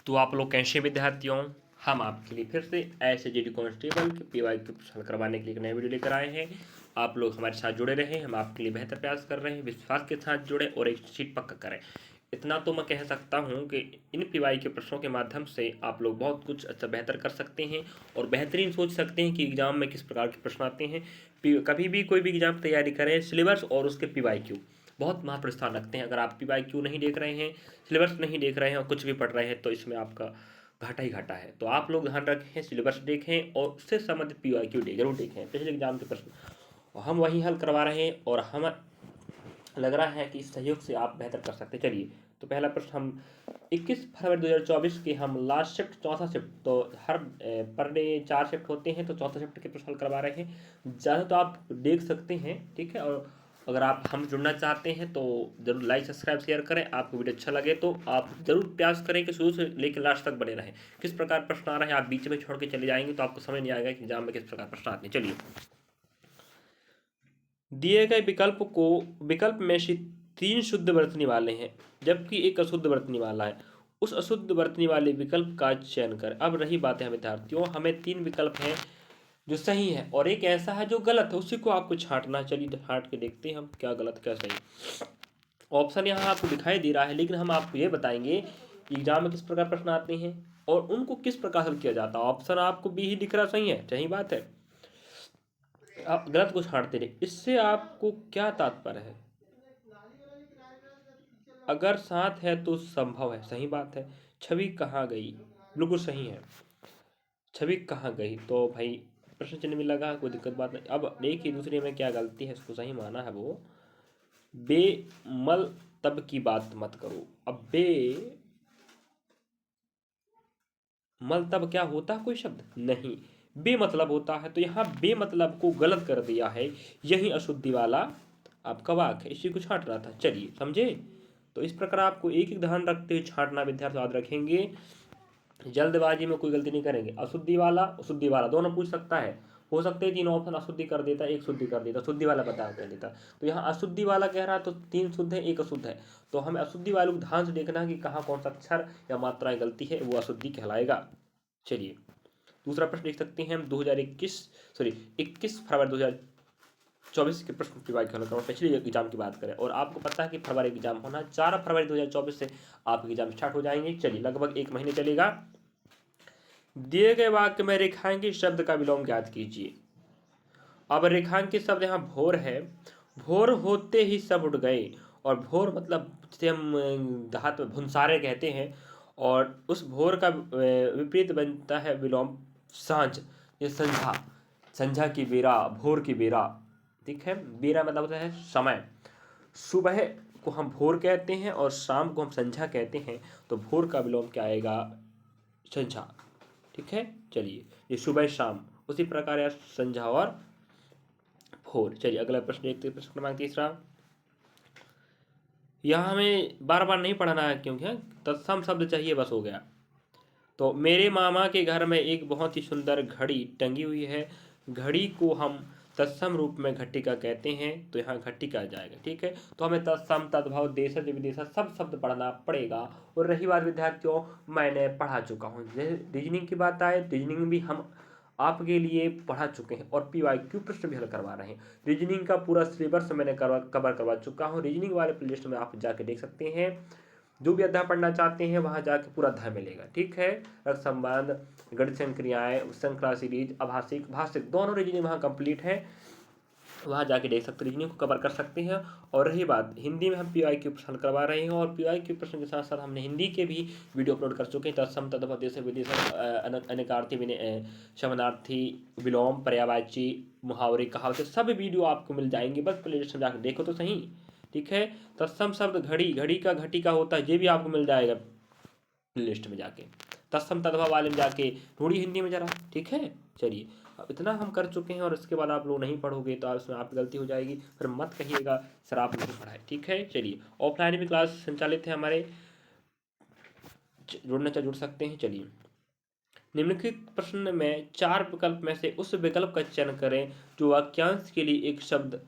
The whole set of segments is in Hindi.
तो आप लोग कैसे विद्यार्थियों, हम आपके लिए फिर से एसएसजी कांस्टेबल के पीवाईक्यू हल करवाने के लिए एक नया वीडियो लेकर आए हैं। आप लोग हमारे साथ जुड़े रहें, हम आपके लिए बेहतर प्रयास कर रहे हैं। विश्वास के साथ जुड़े और एक सीट पक्का करें। इतना तो मैं कह सकता हूँ कि इन पीवाई के प्रश्नों के माध्यम से आप लोग बहुत कुछ अच्छा बेहतर कर सकते हैं और बेहतरीन सोच सकते हैं कि एग्जाम में किस प्रकार के प्रश्न आते हैं। कभी भी कोई भी एग्जाम तैयारी करें, सिलेबस और उसके पीवाईक्यू बहुत महत्वपूर्ण स्थान रखते हैं। अगर आप पीवाईक्यू नहीं देख रहे हैं, सिलेबस नहीं देख रहे हैं और कुछ भी पढ़ रहे हैं तो इसमें आपका घाटा ही घाटा है। तो आप लोग ध्यान रखें, सिलेबस देखें और उससे संबंधित पीवाईक्यू जरूर देखें। पिछले एग्जाम के प्रश्न हम वही हल करवा रहे हैं और हम लग रहा है कि इस सहयोग से आप बेहतर कर सकते हैं। चलिए, तो पहला प्रश्न हम 21 फरवरी 2024 के हम लास्ट शिफ्ट चौथा शिफ्ट, तो हर पर डे 4 शिफ्ट होते हैं तो चौथा शिफ्ट के प्रश्न हल करवा रहे हैं। ज़्यादा तो आप देख सकते हैं, ठीक है। और अगर आप हम जुड़ना चाहते हैं तो जरूर लाइक सब्सक्राइब शेयर करें। आपको वीडियो अच्छा लगे तो आप जरूर प्रयास करें कि शुरू से लेकर लास्ट तक बने रहें। किस प्रकार प्रश्न आ रहे हैं, आप बीच में छोड़ के चले जाएंगे तो आपको समझ नहीं आएगा कि एग्जाम में किस प्रकार प्रश्न आते हैं। चलिए, दिए गए विकल्प में से 3 शुद्ध वर्तनी वाले हैं जबकि एक अशुद्ध वर्तनी वाला है। उस अशुद्ध वर्तनी वाले विकल्प का चयन कर। अब रही बात है विद्यार्थियों, हमें 3 विकल्प हैं जो सही है और एक ऐसा है जो गलत है, उसी को आपको छांटना। चलिए छांट के देखते हैं हम क्या गलत क्या सही। ऑप्शन यहाँ आपको दिखाई दे रहा है, लेकिन हम आपको ये बताएंगे कि एग्जाम में किस प्रकार प्रश्न आते हैं और उनको किस प्रकार हल किया जाता है। ऑप्शन आपको बी ही दिख रहा, सही है, सही बात है। आप गलत को छांटते रहे, इससे आपको क्या तात्पर्य है? अगर साथ है तो संभव है, सही बात है। छवि कहाँ गई, बिल्कुल सही है। छवि कहाँ गई, तो भाई प्रश्न चिन्ह में लगा, कोई दिक्कत बात नहीं। अब देखिए दूसरे में क्या गलती है, इसको सही माना है वो। बेमल तब की बात मत करो। अब मल तब क्या होता है, कोई शब्द नहीं, बेमतलब होता है। तो यहाँ बेमतलब को गलत कर दिया है, यही अशुद्धि वाला आपका वाक है, इसी को छांट रहा था। चलिए समझे। तो इस प्रकार आपको एक एक ध्यान रखते हुए छांटना विद्यार्थी याद रखेंगे, जल्दबाजी में कोई गलती नहीं करेंगे। अशुद्धि वाला दोनों पूछ सकता है, हो सकते हैं 3 ऑप्शन अशुद्धि कर देता, एक शुद्धि कर देता, शुद्धि वाला बता कर देता। तो यहाँ अशुद्धि वाला कह रहा है तो 3 शुद्ध है, एक अशुद्ध है। तो हमें अशुद्धि वाले को ध्यान से देखना कि कहाँ कौन सा अक्षर या मात्राएं गलती है, वो अशुद्धि कहलाएगा। चलिए दूसरा प्रश्न देख सकते हैं हम 21 फरवरी 2024 के प्रश्न की बात करें, पिछले एग्जाम की बात करें और आपको पता है कि फरवरी एग्जाम होना, 4 फरवरी 2024 से आपके एग्जाम स्टार्ट हो जाएंगे। चलिए लगभग 1 महीने चलेगा। दिए गए वाक्य में रेखांकित शब्द का विलोम ज्ञात कीजिए। अब रेखांकित शब्द यहाँ भोर है, भोर होते ही सब उठ गए। और भोर मतलब जिसे हम देहात में भुनसारे कहते हैं, और उस भोर का विपरीत बनता है विलोम सांझ। ये संझा, संझा की बेरा, भोर की बेरा, ठीक है। बेरा मतलब होता है समय। सुबह को हम भोर कहते हैं और शाम को हम संझा कहते हैं, तो भोर का विलोम क्या आएगा, संझा, ठीक है। चलिए ये सुबह शाम, उसी प्रकार यार संझा और भोर। चलिए अगला प्रश्न देखते हैं, प्रश्न क्रमांक 3। यहाँ हमें बार बार नहीं पढ़ना है क्योंकि तत्सम शब्द चाहिए, बस हो गया। तो मेरे मामा के घर में एक बहुत ही सुंदर घड़ी टंगी हुई है। घड़ी को हम तत्सम रूप में घटिका कहते हैं, तो यहाँ घटिका आ जाएगा, ठीक है। तो हमें तत्सम तद्भव देशज विदेशज सब शब्द पढ़ना पड़ेगा। और रही बात विद्यार्थियों, मैंने पढ़ा चुका हूँ। रीजनिंग की बात आए, रीजनिंग भी हम आपके लिए पढ़ा चुके हैं और पीवाईक्यू प्रश्न भी हल करवा रहे हैं। रीजनिंग का पूरा सिलेबस मैंने कवर करवा चुका हूँ। रीजनिंग वाले प्लेलिस्ट में आप जाके देख सकते हैं। जो भी अध्याय पढ़ना चाहते हैं वहां जाके पूरा अध्याय मिलेगा, ठीक है। रक्त संबंध, गणित संक्रियाएं, श्रृंखला सीरीज, आभाषिक, भाषिक, दोनों रीजनिंग वहाँ कंप्लीट है, वहाँ जाके देख सकते हैं, रीजनिंग को कवर कर सकते हैं। और रही बात हिंदी में, हम पीवाईक्यू प्रश्न करवा रहे हैं और पीवाईक्यू प्रश्न के साथ साथ हमने हिंदी के भी वीडियो अपलोड कर चुके हैं। तत्सम तद्भव देश विदेश, अनेकार्थी, शब्दार्थी, विलोम, पर्यायवाची, मुहावरे, कहावतें, सब वीडियो आपको मिल जाएंगे। बस प्ले लिस्ट में जाकर देखो तो सही, ठीक है। तत्सम शब्द घड़ी, घड़ी का घटी का होता है, ये भी आपको मिल जाएगा लिस्ट में जाके। तत्सम तद्भव वाले में जाके ढूंढिए हिंदी में जरा, ठीक है। चलिए अब इतना हम कर चुके हैं और इसके बाद आप लोग नहीं पढ़ोगे तो इसमें आप गलती हो जाएगी, फिर मत कहिएगा सर आप नहीं पढ़ाए, ठीक है। चलिए ऑफलाइन भी क्लास संचालित है हमारे, जुड़ना चाहे जुड़ सकते हैं। चलिए निम्नलिखित प्रश्न में 4 विकल्प में से उस विकल्प का चयन करें जो वाक्यांश के लिए एक शब्द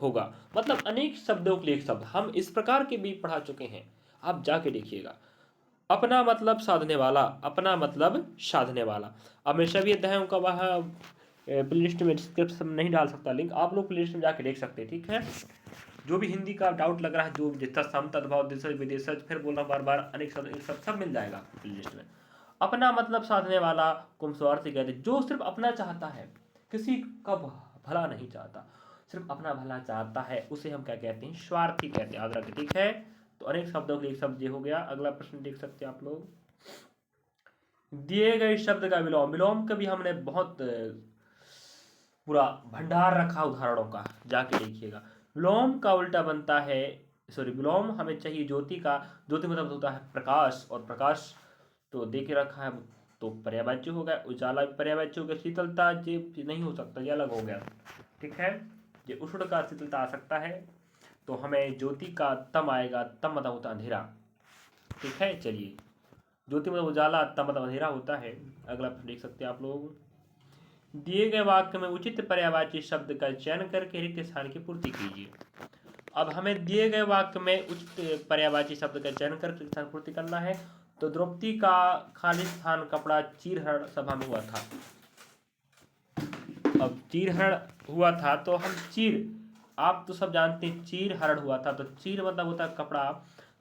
होगा। मतलब अनेक शब्दों के लिए एक शब्द, हम इस प्रकार के भी पढ़ा चुके हैं, आप जाके देखिएगा। अपना मतलब साधने वाला, अपना मतलब साधने वाला। अब मैं सभी अध्यायों का वह प्ले लिस्ट में डिस्क्रिप्शन में नहीं डाल सकता लिंक, आप लोग प्ले लिस्ट में जाके देख सकते हैं, ठीक है। जो भी हिंदी का डाउट लग रहा है, जो जितना सम तद्भव देशज विदेशज, फिर बोल रहा हूँ बार बार, अनेक शब्द, एक सब मिल जाएगा आपको प्ले लिस्ट में। अपना मतलब साधने वाला को हम स्वार्थी कहते हैं, जो सिर्फ अपना चाहता है, किसी का भला नहीं चाहता, सिर्फ अपना भला चाहता है, उसे हम क्या कहते हैं, स्वार्थी कहते हैं, याद रखें, ठीक है। तो अनेक शब्दों के लिए एक शब्द ये हो गया। अगला प्रश्न देख सकते हैं आप लोग, दिए गए शब्द का विलोम। विलोम का भी हमने बहुत पूरा भंडार रखा उदाहरणों का, जाके देखिएगा। विलोम का उल्टा बनता है, सॉरी, विलोम हमें चाहिए ज्योति का, ज्योति मतलब होता है प्रकाश, और प्रकाश तो दे के रखा है, तो पर्यायवाची हो गया। उजाला भी पर्यायवाची हो गया। शीतलता ये नहीं हो सकता, ये अलग हो गया, ठीक है। ये उष्ण का शीतलता आ सकता है, तो हमें ज्योति का तम आएगा, तम मतलब होता है अंधेरा, ठीक है। चलिए, ज्योति मतलब उजाला, तम मतलब अंधेरा होता है। अगला देख सकते हैं आप लोग, दिए गए वाक्य में उचित पर्यायवाची शब्द का चयन करके रिक्त स्थान की पूर्ति कीजिए। अब हमें दिए गए वाक्य में उचित पर्यायवाची शब्द का चयन करके स्थान पूर्ति करना है। तो द्रौपदी का खालिस्तान कपड़ा चीरहरण सभा में हुआ था। अब चीरहरण हुआ था, तो हम चीर, आप तो सब जानते हैं चीरहरण हुआ था, तो चीर मतलब होता है कपड़ा,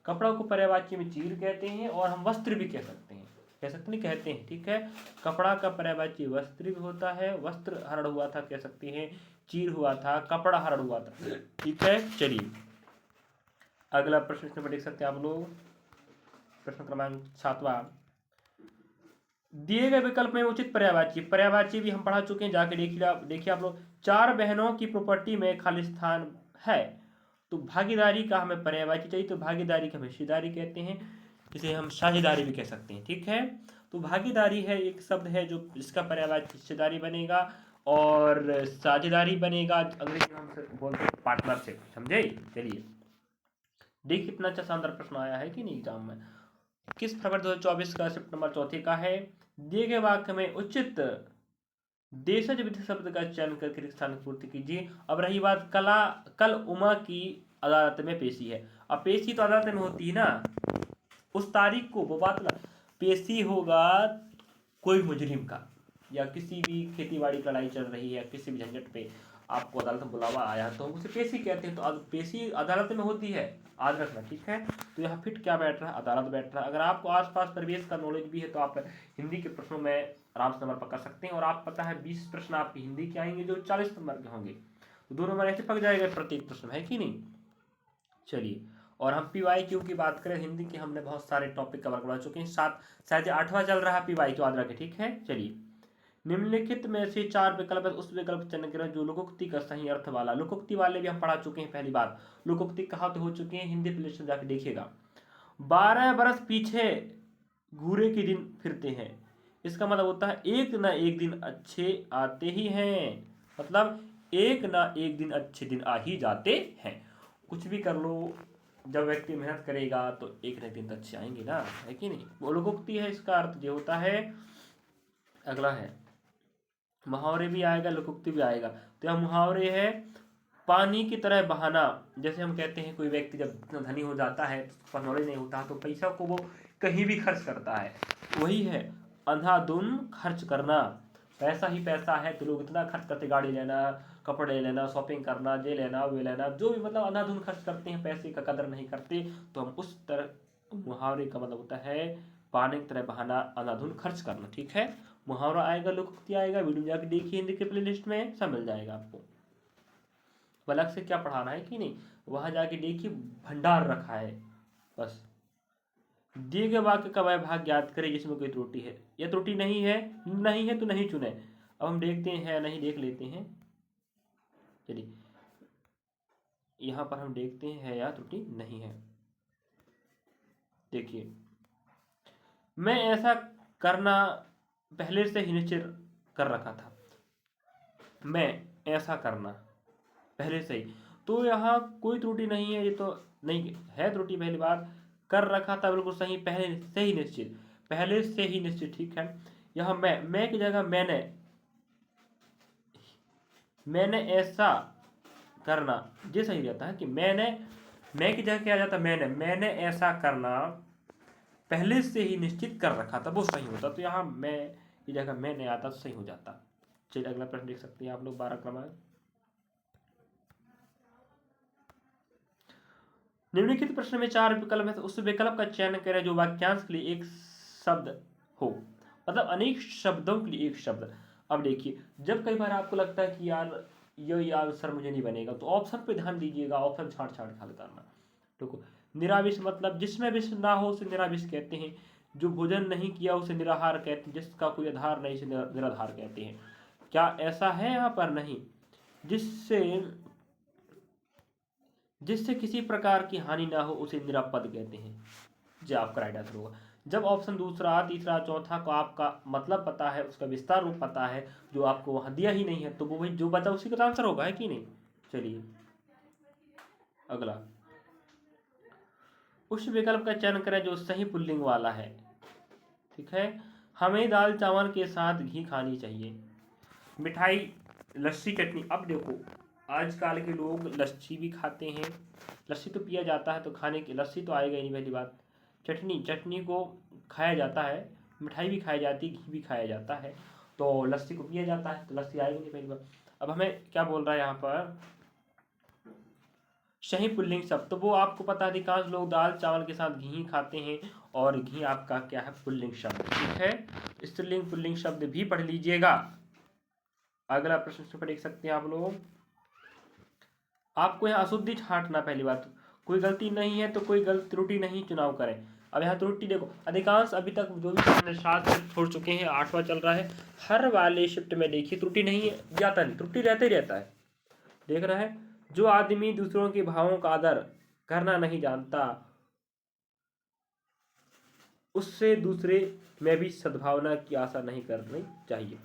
कपड़ा को पर्यायवाची में चीर कहते हैं, और हम वस्त्र भी कह सकते हैं, कह सकते नहीं, कहते हैं, ठीक है। कपड़ा का पर्यायवाची वस्त्र भी होता है, वस्त्र हरण हुआ था कह सकते हैं, चीर हुआ था, कपड़ा हरण हुआ था, ठीक है। चलिए, अगला प्रश्न इसमें देख सकते हैं आप लोग, प्रश्न क्रमांक 7वां, दिए गए विकल्प में उचित पर्यायवाची, पर्यायवाची भी हम पढ़ा चुके हैं, जाके देखिए आप लोग। चार बहनों की प्रॉपर्टी में खालिस्तान है, तो भागीदारी का हमें पर्यायवाची चाहिए, तो भागीदारी का हम हिस्सेदारी कहते हैं, जिसे हम साझेदारी भी कह सकते हैं, ठीक है। तो भागीदारी है एक शब्द है जो जिसका पर्यायवाची हिस्सेदारी बनेगा, और साझेदारी बनेगा, अंग्रेजी में हम बोलते हैं पार्टनरशिप, समझे। चलिए, देखिए कितना अच्छा शानदार प्रश्न आया है कि नहीं एग्जाम में। किस फरवरी 2024 का शिफ्ट नंबर 4 का है, दिए गए वाक्य में उचित देशज विधि शब्द का चयन करके स्थान की पूर्ति कीजिए। अब रही बात कल उमा की अदालत में पेशी है। अब पेशी तो अदालत में होती है ना, उस तारीख को वो बात पेशी होगा कोई मुजरिम का, या किसी भी खेती बाड़ी की लड़ाई चल रही है, किसी भी झंझट पे आपको अदालत में बुलावा आया, तो हम उसे पेशी कहते हैं। तो पेशी अदालत में होती है, याद रखना, ठीक है। तो यहाँ फिट क्या बैठ रहा है, अदालत बैठ रहा है। अगर आपको आसपास परिवेश का नॉलेज भी है, तो आप हिंदी के प्रश्नों में आराम से नंबर पकड़ सकते हैं। और आप पता है 20 प्रश्न आपके हिंदी के आएंगे जो 40 नंबर के होंगे, तो 2 नंबर ऐसे पक जाएगा प्रत्येक प्रश्न, है कि नहीं। चलिए, और हम PYQ की बात करें, हिंदी के हमने बहुत सारे टॉपिक कवर करवा चुके हैं, शायद 8वां चल रहा है PY, तो याद रखें, ठीक है। चलिए, निम्नलिखित में से 4 विकल्प है, उस विकल्प चयन करें जो लोकोक्ति का सही अर्थ वाला। लोकोक्ति वाले भी हम पढ़ा चुके हैं, पहली बार लोकोक्ति कहा तो हो चुके हैं, हिंदी प्ले में जाके देखिएगा। 12 बरस पीछे घूरे के दिन फिरते हैं, इसका मतलब होता है एक ना एक दिन अच्छे आते ही हैं, मतलब एक ना एक दिन अच्छे दिन आ ही जाते हैं। कुछ भी कर लो, जब व्यक्ति मेहनत करेगा तो एक ना एक दिन तो अच्छे आएंगे ना, है कि नहीं। वो लोकोक्ति है, इसका अर्थ जो होता है। अगला है मुहावरे भी आएगा, लोकोक्ति भी आएगा। तो यह मुहावरे है, पानी की तरह बहाना। जैसे हम कहते हैं कोई व्यक्ति जब धनी हो जाता है, तो नॉलेज नहीं होता, तो पैसा को वो कहीं भी खर्च करता है, वही है अंधाधुन खर्च करना। पैसा ही पैसा है, तो लोग इतना खर्च करते, गाड़ी लेना, कपड़े लेना, शॉपिंग करना, ये लेना, वे लेना, जो भी मतलब अंधाधुन खर्च करते हैं, पैसे का कदर नहीं करते। तो हम उस तरह, मुहावरे का मतलब होता है पानी की तरह बहाना, अंधाधुन खर्च करना, ठीक है। मुहावरा आएगा, लोकोक्ति आएगा, वीडियो में जाके देखिए, हिंदी के प्लेलिस्ट में सब मिल जाएगा आपको। अलग से क्या पढ़ाना है कि नहीं, वहां जाके देखिए, भंडार रखा है बस। दिए गए वाक्य का वह भाग याद करें जिसमें कोई त्रुटि है, या त्रुटि नहीं है, नहीं है तो नहीं चुने। अब हम देखते हैं, नहीं देख लेते हैं। चलिए, यहाँ पर हम देखते हैं है या त्रुटि नहीं है। देखिए, मैं ऐसा करना पहले से ही निश्चित कर रखा था, मैं ऐसा करना पहले से ही, तो यहाँ कोई त्रुटि नहीं है, ये तो नहीं है त्रुटि। पहली बात, कर रखा था बिल्कुल सही, पहले से ही निश्चित, पहले से ही निश्चित, ठीक है। यहाँ मैं की जगह मैंने ऐसा करना, ये सही रहता है कि मैं की जगह क्या आ जाता, मैंने ऐसा करना पहले से ही निश्चित कर रखा था वो सही होता। तो यहाँ मैं की जगह मैं नहीं आता तो सही हो जाता। चलिए अगला प्रश्न देख सकते हैं आप लोग 12 क्रमांक। निम्नलिखित प्रश्न में 4 विकल्प है तो उस विकल्प का चयन करें जो वाक्यांश के लिए एक शब्द हो, मतलब अनेक शब्दों के लिए एक शब्द। अब देखिए जब कई बार आपको लगता है कि यार ये आंसर मुझे नहीं बनेगा तो ऑप्शन पे ध्यान दीजिएगा, ऑप्शन छाट छाट खा करना। देखो निरामिष मतलब जिसमें विष ना हो उसे निरामिष कहते हैं, जो भोजन नहीं किया उसे निराहार कहते हैं, जिसका कोई आधार नहीं उसे निराधार कहते हैं। क्या ऐसा है यहाँ पर? नहीं। जिससे जिससे किसी प्रकार की हानि ना हो उसे निरापद कहते हैं, जो आपका राइट आंसर होगा। जब ऑप्शन दूसरा तीसरा चौथा को आपका मतलब पता है, उसका विस्तार रूप पता है, जो आपको वहां दिया ही नहीं है, तो वो वही जो बचा उसी का आंसर होगा, है कि नहीं। चलिए अगला, उस विकल्प का चयन करें जो सही पुल्लिंग वाला है। ठीक है, हमें दाल चावल के साथ घी खानी चाहिए, मिठाई, लस्सी, चटनी। अब देखो आजकल के लोग लस्सी भी खाते हैं, लस्सी तो पिया जाता है तो खाने की लस्सी तो आएगा ही नहीं पहली बात। चटनी, चटनी को खाया जाता है, मिठाई भी खाई जाती है, घी भी खाया जाता है, तो लस्सी को पिया जाता है तो लस्सी आएगी नहीं पहली बात। अब हमें क्या बोल रहा है यहाँ पर, सही पुल्लिंग शब्द, तो वो आपको पता है अधिकांश लोग दाल चावल के साथ घी खाते हैं, और घी आपका क्या है? पुल्लिंग शब्द। ठीक है, स्त्रीलिंग पुल्लिंग शब्द भी पढ़ लीजिएगा। अगला प्रश्न पर देख सकते हैं आप लोग, आपको यहाँ अशुद्धि छांटना। पहली बात, कोई गलती नहीं है तो कोई गलत त्रुटि नहीं चुनाव करें। अब यहाँ त्रुटि देखो, अधिकांश अभी तक जो भी प्रश्न 7 शिफ्ट छोड़ चुके हैं, 8वां चल रहा है, हर वाले शिफ्ट में देखिए त्रुटि नहीं है, जाता नहीं, त्रुटि रहता ही रहता है। देख रहा है, जो आदमी दूसरों के भावों का आदर करना नहीं जानता उससे दूसरे में भी सद्भावना की आशा नहीं करनी चाहिए।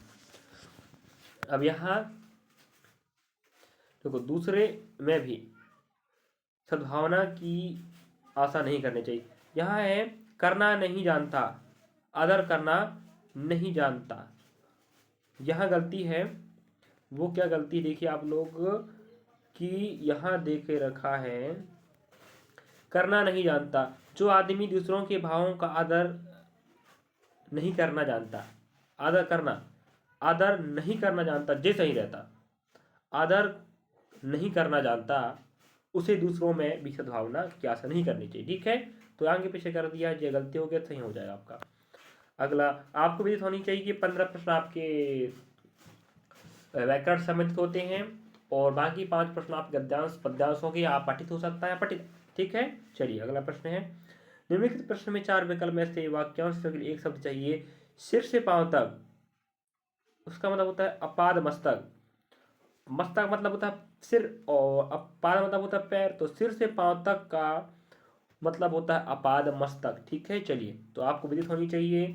अब यहाँ देखो, दूसरे में भी सद्भावना की आशा नहीं करनी चाहिए। यहाँ है करना नहीं जानता, आदर करना नहीं जानता, यहाँ गलती है। वो क्या गलती देखिए आप लोग कि यहाँ देखे रखा है करना नहीं जानता, जो आदमी दूसरों के भावों का आदर नहीं करना जानता, आदर नहीं करना जानता, जे सही रहता, आदर नहीं करना जानता उसे दूसरों में भी सद्भावना की आशा नहीं करनी चाहिए। ठीक है, तो आगे पीछे कर दिया, ये गलती हो गया, सही हो जाएगा आपका। अगला, आपको विदित होनी चाहिए कि 15 प्रश्न आपके व्याकरण सम्बंधित होते हैं, और बाकी 5 प्रश्न आप गद्यांश पद्यांश होंगे, आप पठित हो सकता है पठित। ठीक है, चलिए अगला प्रश्न है, निम्नलिखित प्रश्न में 4 विकल्प में से वाक्यांश के लिए एक शब्द चाहिए। सिर से पांव तक, उसका मतलब होता है अपाद मस्तक, मस्तक मतलब होता है सिर, और अपाद मतलब होता है पैर, तो सिर से पांव तक का मतलब होता है अपाद मस्तक। ठीक है, चलिए तो आपको विदित होनी चाहिए।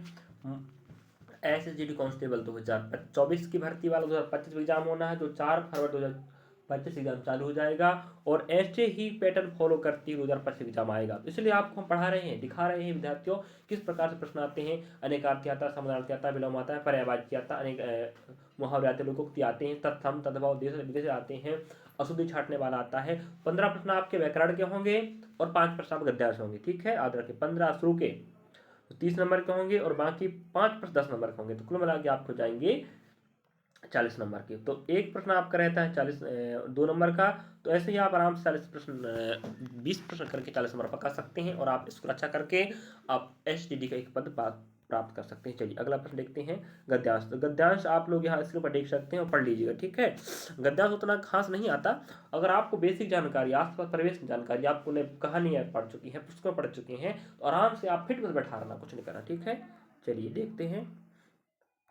एसएसजीडी कांस्टेबल 2024 की भर्ती वाला 2025 एग्जाम होना है, जो 4 फरवरी 2025 एग्जाम चालू हो जाएगा, और ऐसे ही पैटर्न फॉलो करती हुए 2025 एग्जाम आएगा। तो इसलिए आपको हम पढ़ा रहे हैं, दिखा रहे हैं विद्यार्थियों किस प्रकार से प्रश्न आते हैं। अनेकार्थी आता है, समानार्थी आता है, विलोम आता है, पर्यायवाची आता है, अनेक मुहावरे आते हैं, लोकोक्ति आते हैं, तत्सम तद्भव देश विदेश आते हैं, अशुद्धि छाटने वाला आता है। 15 प्रश्न आपके व्याकरण के होंगे और 5 प्रश्न आपके गद्यांश होंगे। ठीक है, याद रखें 15 शुरू के तो 30 नंबर के होंगे, और बाकी 5 प्रश्न 10 नंबर के होंगे, तो कुल मिला के आपको जाएंगे 40 नंबर के। तो एक प्रश्न आपका रहता है 2 नंबर का, तो ऐसे ही आप आराम से 40 प्रश्न 20 प्रश्न करके 40 नंबर पका सकते हैं, और आप इसको अच्छा करके आप एसटीडी का एक पद प्राप्त कर सकते हैं। चलिए अगला प्रश्न देखते हैं, गद्यांश। तो गद्यांश आप लोग यहाँ स्क्रीन पर देख सकते हैं और पढ़ लीजिएगा। ठीक है, गद्यांश उतना खास नहीं आता, अगर आपको बेसिक जानकारी, आसपास परिवेश की जानकारी आपको कहानियाँ पढ़ चुकी हैं, पुस्तकों पढ़ चुके हैं, तो आराम से आप फिट में बैठा रहना, कुछ नहीं करना। ठीक है, चलिए देखते हैं,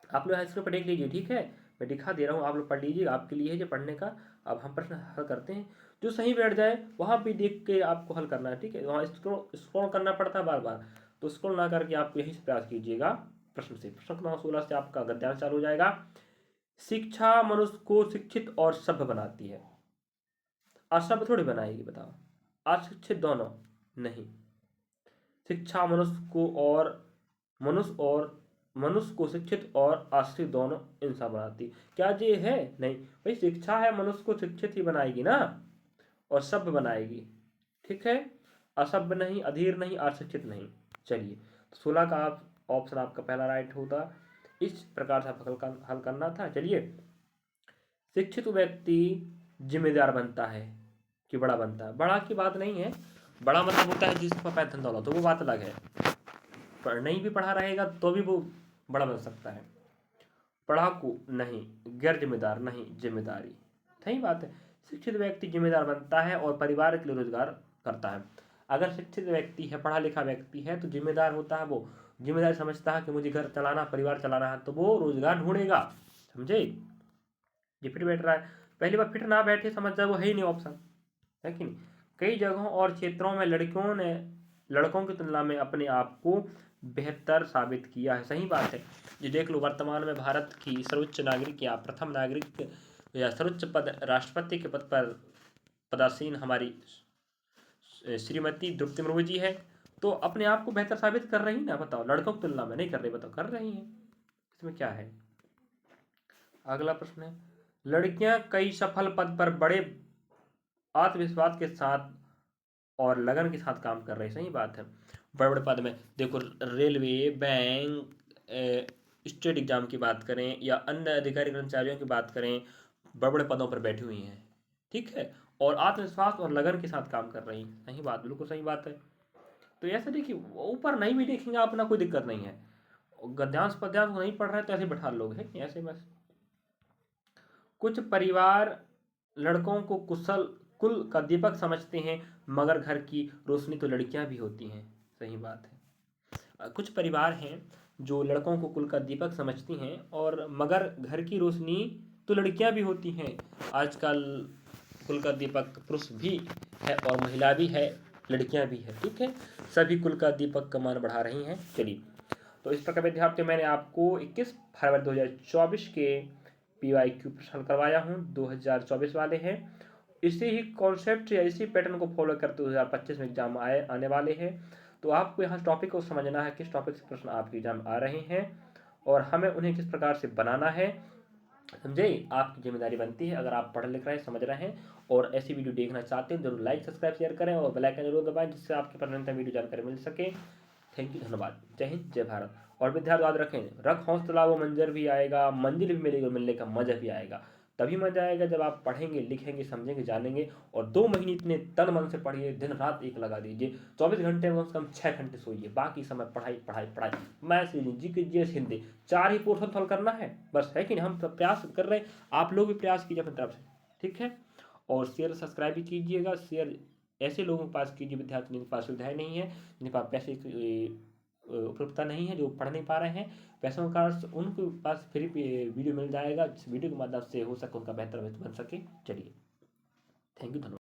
आप लोग स्क्रीन पर देख लीजिए। ठीक है, मैं दिखा दे रहा हूँ, आप लोग पढ़ लीजिए, आपके लिए है जो पढ़ने का। अब हम प्रश्न हल करते हैं, जो सही बैठ जाए वहाँ भी देख के आपको हल करना है। ठीक है, वहाँ स्क्रॉल करना पड़ता है बार बार, तो स्क्रॉल ना करके आप यही से प्रयास कीजिएगा प्रश्न से। प्रश्न क्रमांक 16 से आपका गद्यांश चालू हो जाएगा। शिक्षा मनुष्य को शिक्षित और सभ्य बनाती है, असभ्य थोड़ी बनाएगी, बताओ। अशिक्षित दोनों नहीं, शिक्षा मनुष्य को शिक्षित और आश्रित दोनों इंसान बनाती। क्या ये है? नहीं भाई, शिक्षा है मनुष्य को शिक्षित ही बनाएगी ना, और सभ्य बनाएगी। ठीक है, असभ्य नहीं, अधीर नहीं, अशिक्षित नहीं। चलिए 16 का ऑप्शन आपका पहला राइट होता। इस प्रकार से आपको हल करना था। चलिए, शिक्षित व्यक्ति जिम्मेदार बनता है कि बड़ा बनता है? बड़ा की बात नहीं है, बड़ा मतलब होता है जिसके पास धन दौलत, तो वो बात अलग है। पर नहीं भी पढ़ा रहेगा तो भी वो बड़ा बन सकता है। पढ़ाकू नहीं, गैर जिम्मेदार नहीं, जिम्मेदारी, सही बात है। शिक्षित व्यक्ति जिम्मेदार बनता है और परिवार के लिए रोजगार करता है। अगर शिक्षित व्यक्ति है, पढ़ा लिखा व्यक्ति है, तो जिम्मेदार होता है, वो जिम्मेदारी समझता है कि मुझे घर चलाना, परिवार चलाना है, तो वो रोजगार ढूंढेगा। समझे? ये फिट बैठ रहा है, पहली बार फिट ना बैठे समझ जाए वो है ही नहीं ऑप्शन, है कि नहीं? कई जगहों और क्षेत्रों में लड़कियों ने लड़कों की तुलना में अपने आप को बेहतर साबित किया है। सही बात है। ये देख लो, वर्तमान में भारत की सर्वोच्च नागरिक या प्रथम नागरिक या सर्वोच्च पद राष्ट्रपति के पद पर पदासीन हमारी श्रीमती द्रौपदी मुर्मू जी है, तो अपने आप को बेहतर साबित कर रही ना। बताओ, लड़कों की तुलना में नहीं कर रही, बताओ कर रही हैं, इसमें क्या है? अगला प्रश्न है, लड़कियां कई सफल पद पर बड़े आत्मविश्वास के साथ और लगन के साथ काम कर रही। सही बात है। बड़े बड़े पद में देखो, रेलवे, बैंक, स्टेट एग्जाम की बात करें या अन्य अधिकारी कर्मचारियों की बात करें, बड़े बड़े पदों पर बैठी हुई हैं, ठीक है, और आत्मविश्वास और लगन के साथ काम कर रही हैं। सही बात, बिल्कुल सही बात है। तो ऐसे देखिए, ऊपर नहीं भी देखेंगे आप ना, कोई दिक्कत नहीं है। गद्यांश पद्यांश नहीं पढ़ रहे तो ऐसे बैठा लोग है कि ऐसे बस। कुछ परिवार लड़कों को कुल का दीपक समझते हैं, मगर घर की रोशनी तो लड़कियां भी होती हैं। सही बात है। कुछ परिवार हैं जो लड़कों को कुल का दीपक समझती हैं, और मगर घर की रोशनी तो लड़कियां भी होती हैं। आजकल कुल का दीपक पुरुष भी है और महिला भी है, लड़कियां भी है, ठीक है। सभी कुल का दीपक का मान बढ़ा रही हैं। चलिए, तो इस प्रकार विद्यार्थियों, मैंने आपको 21 फरवरी 2024 के PYQ प्रश्न करवाया हूँ, 2024 वाले हैं। इसी ही कॉन्सेप्ट या इसी पैटर्न को फॉलो करते 2025 में एग्जाम आने वाले हैं। तो आपको यहाँ टॉपिक को समझना है, किस टॉपिक से प्रश्न आपके एग्जाम आ रहे हैं और हमें उन्हें किस प्रकार से बनाना है। समझे? आपकी जिम्मेदारी बनती है। अगर आप पढ़ लिख रहे हैं, समझ रहे हैं और ऐसी वीडियो देखना चाहते हैं, जरूर लाइक सब्सक्राइब शेयर करें और बेल आइकन जरूर दबाएं, जिससे आपके पर निरंतर वीडियो जानकारी मिल सके। थैंक यू, धन्यवाद। जय हिंद, जय भारत। और विद्यार्थी याद रखें, रख हौसला वो मंजर भी आएगा, मंजिल भी मिलेगी, मिलने का मजा भी आएगा। तभी मजा आएगा जब आप पढ़ेंगे, लिखेंगे, समझेंगे, जानेंगे। और 2 महीने इतने तन मन से पढ़िए, दिन रात एक लगा दीजिए। 24 घंटे में कम से कम 6 घंटे सोइए, बाकी समय पढ़ाई पढ़ाई पढ़ाई। मैथ्स, जीके, हिंदी, 4 ही पोर्शन सॉल्व करना है बस, है कि नहीं? हम प्रयास कर रहे हैं, आप लोग भी प्रयास कीजिए अपनी तरफ से, ठीक है। और शेयर सब्सक्राइब भी कीजिएगा। शेयर ऐसे लोगों के पास कीजिए, विद्यार्थी जिनके पास सुविधाएं नहीं है, जिनके पास पैसे की उपलब्धता नहीं है, जो पढ़ नहीं पा रहे हैं, पैसों का, उनके पास फ्री वीडियो मिल जाएगा, जिस वीडियो के माध्यम से हो सके उनका बेहतर भविष्य बन सके। चलिए, थैंक यू, धन्यवाद।